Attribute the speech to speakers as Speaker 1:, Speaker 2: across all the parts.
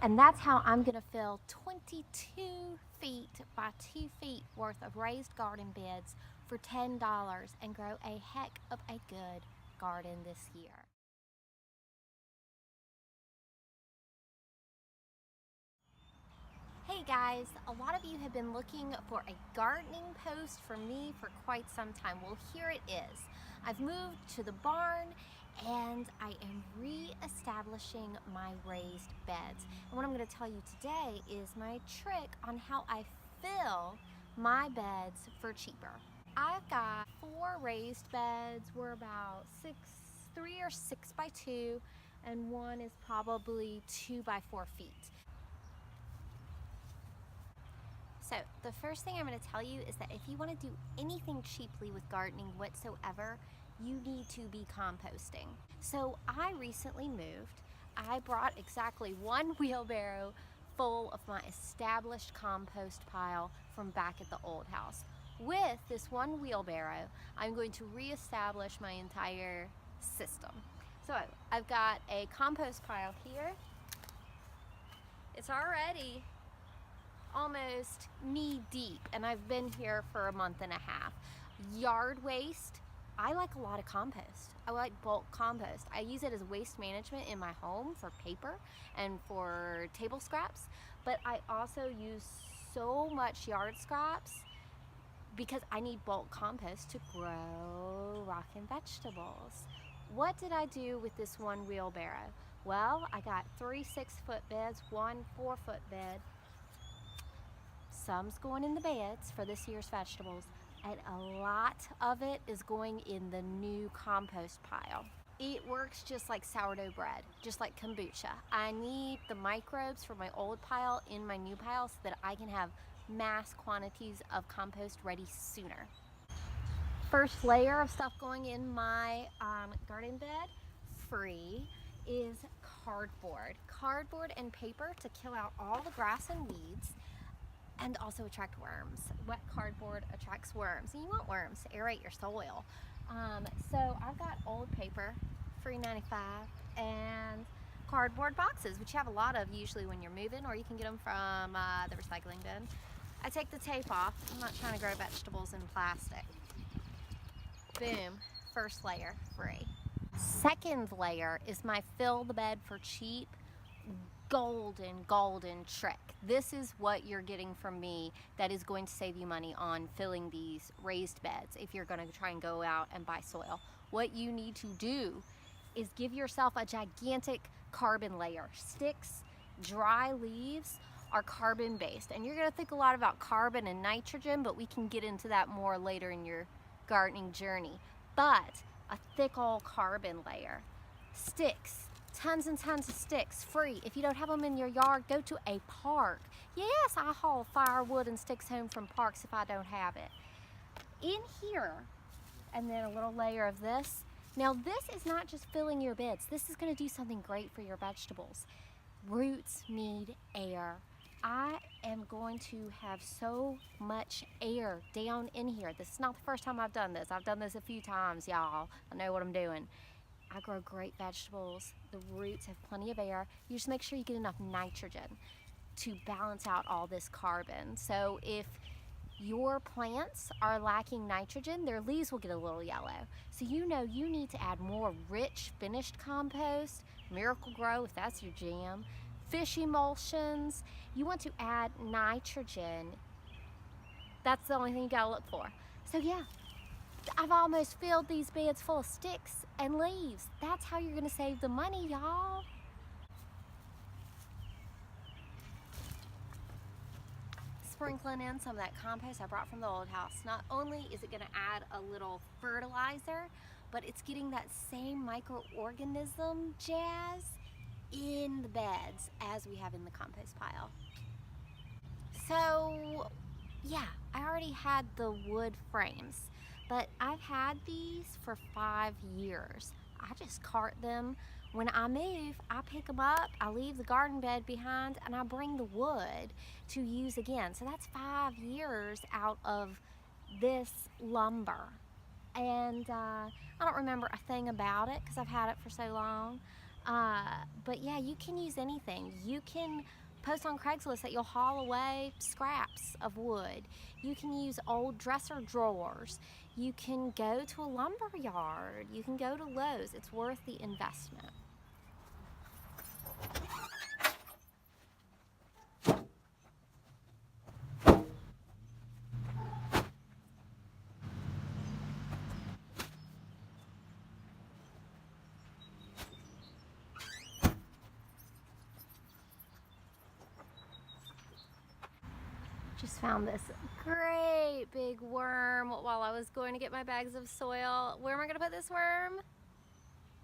Speaker 1: And that's how I'm gonna fill 22 feet by 2 feet worth of raised garden beds for $10 and grow a heck of a good garden this year. Hey guys, a lot of you have been looking for a gardening post from me for quite some time. Well, here it is. I've moved to the barn and I am re-establishing my raised beds. And what I'm going to tell you today is my trick on how I fill my beds for cheaper. I've got 4 raised beds. We're about 3 or 6 by 2, and one is probably 2 by 4 feet. So the first thing I'm going to tell you is that if you want to do anything cheaply with gardening whatsoever, you need to be composting. So I recently moved. I brought exactly 1 wheelbarrow full of my established compost pile from back at the old house. With this 1 wheelbarrow, I'm going to reestablish my entire system. So I've got a compost pile here. It's already almost knee deep, and I've been here for a month and a half. Yard waste, I like a lot of compost. I like bulk compost. I use it as waste management in my home for paper and for table scraps, but I also use so much yard scraps because I need bulk compost to grow rockin' vegetables. What did I do with this 1 wheelbarrow? Well, I got 3 6-foot beds, 1 4-foot bed. Some's going in the beds for this year's vegetables, and a lot of it is going in the new compost pile. It works just like sourdough bread, just like kombucha. I need the microbes from my old pile in my new pile so that I can have mass quantities of compost ready sooner. First layer of stuff going in my garden bed, free, is cardboard. Cardboard and paper to kill out all the grass and weeds, and also attract worms. Wet cardboard attracts worms, and you want worms to aerate your soil. So I've got old paper, free 95, and cardboard boxes, which you have a lot of usually when you're moving, or you can get them from the recycling bin. I take the tape off. I'm not trying to grow vegetables in plastic. Boom, first layer, free. Second layer is my fill the bed for cheap golden trick. This is what you're getting from me that is going to save you money on filling these raised beds if you're going to try and go out and buy soil. What you need to do is give yourself a gigantic carbon layer. Sticks, dry leaves are carbon based, and you're going to think a lot about carbon and nitrogen, but we can get into that more later in your gardening journey. But a thick old carbon layer. Sticks, tons and tons of sticks, free. If you don't have them in your yard, go to a park. Yes, I haul firewood and sticks home from parks if I don't have it. In here, and then a little layer of this. Now this is not just filling your beds. This is going to do something great for your vegetables. Roots need air. I am going to have so much air down in here. This is not the first time I've done this. I've done this a few times, y'all. I know what I'm doing. I grow great vegetables. The roots have plenty of air. You just make sure you get enough nitrogen to balance out all this carbon. So if your plants are lacking nitrogen, their leaves will get a little yellow. So you know you need to add more rich finished compost, Miracle Grow if that's your jam, fish emulsions. You want to add nitrogen. That's the only thing you gotta look for. So yeah, I've almost filled these beds full of sticks and leaves. That's how you're gonna save the money, y'all. Sprinkling in some of that compost I brought from the old house. Not only is it gonna add a little fertilizer, but it's getting that same microorganism jazz in the beds as we have in the compost pile. So yeah, I already had the wood frames, but I've had these for 5 years. I just cart them. When I move, I pick them up, I leave the garden bed behind, and I bring the wood to use again. So that's 5 years out of this lumber. And I don't remember a thing about it because I've had it for so long. But yeah, you can use anything. You can post on Craigslist that you'll haul away scraps of wood. You can use old dresser drawers. You can go to a lumber yard. You can go to Lowe's. It's worth the investment. Just found this great big worm while I was going to get my bags of soil. Where am I going to put this worm?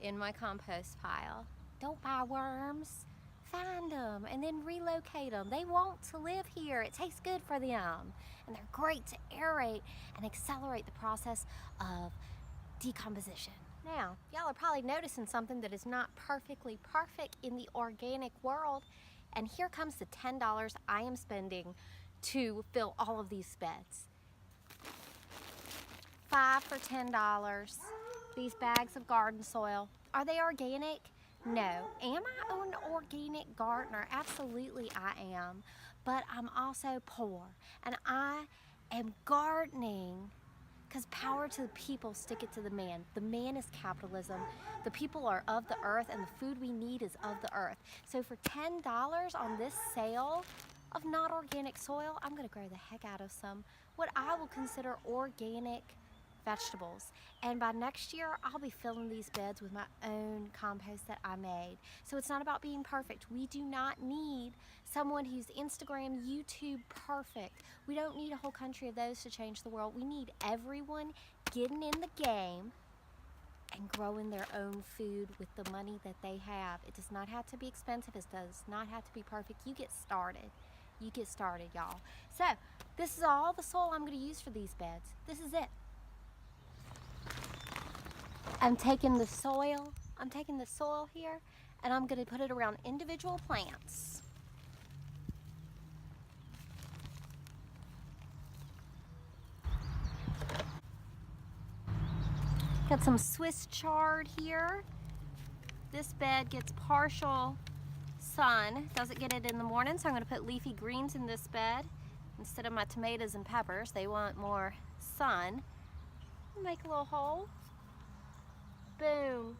Speaker 1: In my compost pile. Don't buy worms. Find them and then relocate them. They want to live here. It tastes good for them. And they're great to aerate and accelerate the process of decomposition. Now, y'all are probably noticing something that is not perfectly perfect in the organic world. And here comes the $10 I am spending to fill all of these beds. 5 for $10. These bags of garden soil. Are they organic? No. Am I an organic gardener? Absolutely I am. But I'm also poor. And I am gardening because power to the people, stick it to the man. The man is capitalism. The people are of the earth and the food we need is of the earth. So for $10 on this sale of not organic soil, I'm gonna grow the heck out of some what I will consider organic vegetables. And by next year, I'll be filling these beds with my own compost that I made. So it's not about being perfect. We do not need someone who's Instagram, YouTube perfect. We don't need a whole country of those to change the world. We need everyone getting in the game and growing their own food with the money that they have. It does not have to be expensive. It does not have to be perfect. You get started. You get started, y'all. So this is all the soil I'm going to use for these beds. This is it. I'm taking the soil here, and I'm going to put it around individual plants. Got some Swiss chard here. This bed gets partial sun, doesn't get it in the morning, so I'm going to put leafy greens in this bed instead of my tomatoes and peppers. They want more sun. Make a little hole. Boom.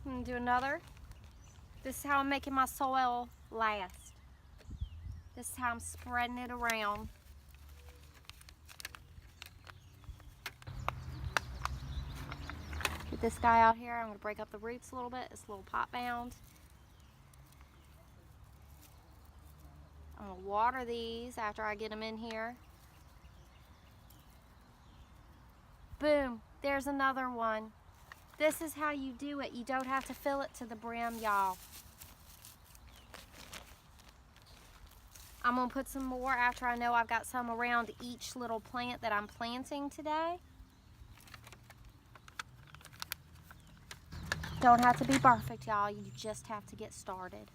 Speaker 1: And do another. This is how I'm making my soil last. This is how I'm spreading it around. Get this guy out here. I'm going to break up the roots a little bit. It's a little pot bound. I'm going to water these after I get them in here. Boom, there's another one. This is how you do it. You don't have to fill it to the brim, y'all. I'm going to put some more after I know I've got some around each little plant that I'm planting today. Don't have to be perfect, y'all. You just have to get started.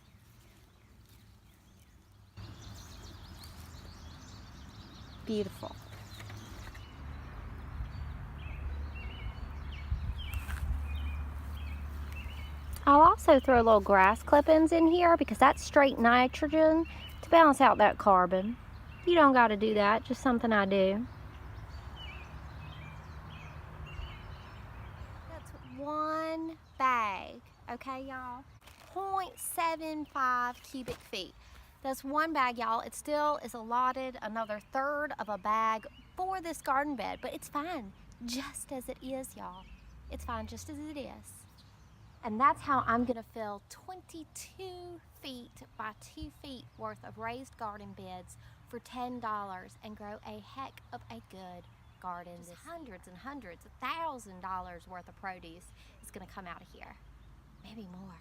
Speaker 1: Beautiful. I'll also throw little grass clippings in here because that's straight nitrogen to balance out that carbon. You don't got to do that, just something I do. That's one bag, okay, y'all? 0.75 cubic feet. That's one bag, y'all. It still is allotted another third of a bag for this garden bed, but it's fine just as it is, y'all. It's fine just as it is. And that's how I'm gonna fill 22 feet by 2 feet worth of raised garden beds for $10 and grow a heck of a good garden. Just hundreds and hundreds, $1,000 worth of produce is gonna come out of here, maybe more.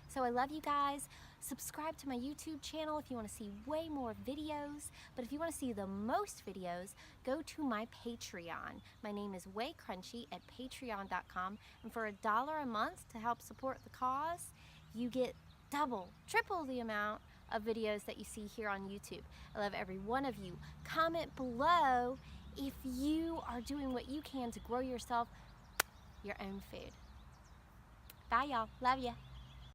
Speaker 1: So I love you guys. Subscribe to my YouTube channel if you want to see way more videos. But if you want to see the most videos, go to my Patreon. My name is Way Crunchy at patreon.com. And for $1 a month to help support the cause, you get double, triple the amount of videos that you see here on YouTube. I love every one of you. Comment below if you are doing what you can to grow yourself your own food. Bye, y'all. Love ya.